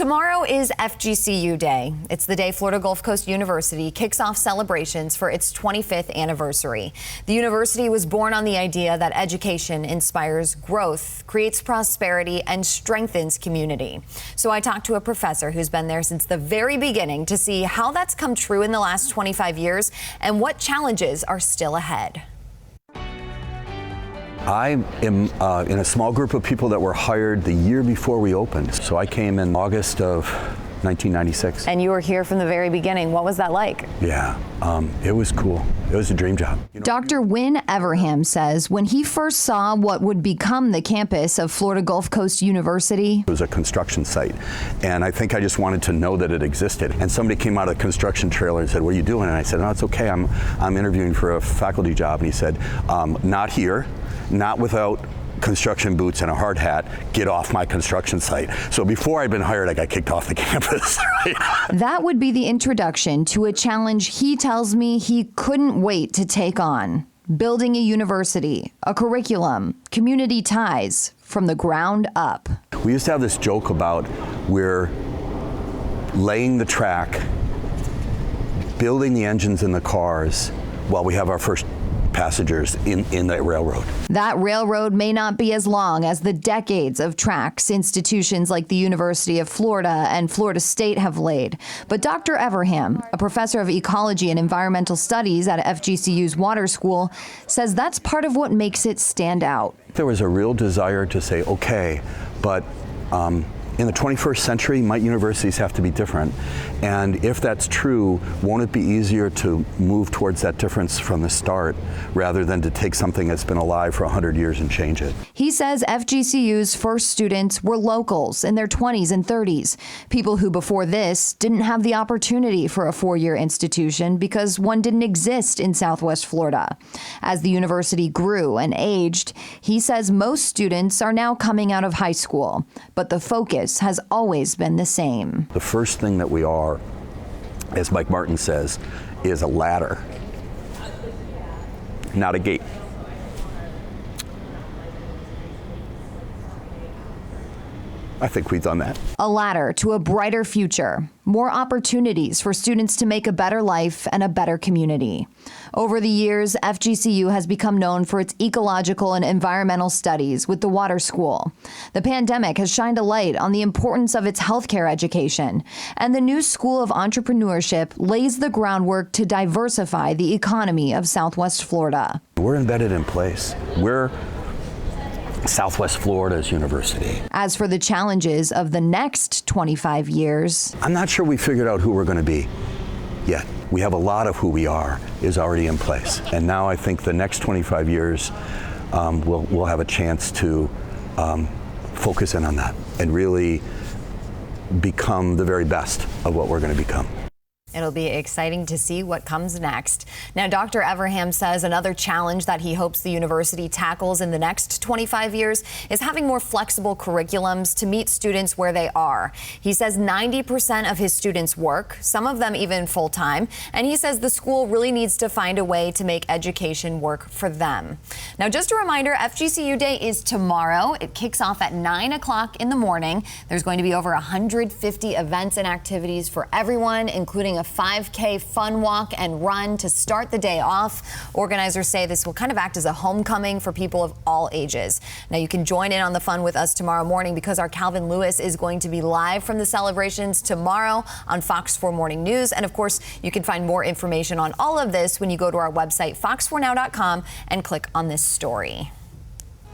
Tomorrow is FGCU Day. It's the day Florida Gulf Coast University kicks off celebrations for its 25th anniversary. The university was born on the idea that education inspires growth, creates prosperity, and strengthens community. So I talked to a professor who's been there since the very beginning to see how that's come true in the last 25 years and what challenges are still ahead. I am in a small group of people that were hired the year before we opened. So I came in August of 1996. And you were here from the very beginning. What was that like? Yeah, it was cool. It was a dream job. Dr. Wynn Everham says when he first saw what would become the campus of Florida Gulf Coast University, it was a construction site. And I think I just wanted to know that it existed. And somebody came out of the construction trailer and said, "What are you doing?" And I said, "No, it's okay. I'm interviewing for a faculty job." And he said, "Not here. Not without construction boots and a hard hat. Get off my construction site." So before I'd been hired, I got kicked off the campus. That would be the introduction to a challenge he tells me he couldn't wait to take on. Building a university, a curriculum, community ties from the ground up. We used to have this joke about we're laying the track, building the engines in the cars while we have our first passengers in that railroad. That railroad may not be as long as the decades of tracks institutions like the University of Florida and Florida State have laid. But Dr. Everham, a professor of ecology and environmental studies at FGCU's Water School, says that's part of what makes it stand out. There was a real desire to say, okay, but in the 21st century, might universities have to be different? And if that's true, won't it be easier to move towards that difference from the start rather than to take something that's been alive for 100 years and change it? He says FGCU's first students were locals in their 20s and 30s, people who before this didn't have the opportunity for a four-year institution because one didn't exist in Southwest Florida. As the university grew and aged, he says most students are now coming out of high school, but the focus has always been the same. The first thing that we are, as Mike Martin says, is a ladder, not a gate. I think we've done that. A ladder to a brighter future, more opportunities for students to make a better life and a better community. Over the years, FGCU has become known for its ecological and environmental studies with the Water School. The pandemic has shined a light on the importance of its healthcare education, and the new School of Entrepreneurship lays the groundwork to diversify the economy of Southwest Florida. We're embedded in place. We're Southwest Florida's university. As for the challenges of the next 25 years, I'm not sure we figured out who we're going to be yet. We have a lot of who we are is already in place. And now I think the next 25 years, we'll have a chance to focus in on that and really become the very best of what we're going to become. It'll be exciting to see what comes next. Now, Dr. Everham says another challenge that he hopes the university tackles in the next 25 years is having more flexible curriculums to meet students where they are. He says 90% of his students work, some of them even full-time, and he says the school really needs to find a way to make education work for them. Now, just a reminder, FGCU Day is tomorrow. It kicks off at 9 o'clock in the morning. There's going to be over 150 events and activities for everyone, including a 5K fun walk and run to start the day off. Organizers say this will kind of act as a homecoming for people of all ages. Now you can join in on the fun with us tomorrow morning because our Calvin Lewis is going to be live from the celebrations tomorrow on Fox 4 Morning News. And of course, you can find more information on all of this when you go to our website, fox4now.com, and click on this story.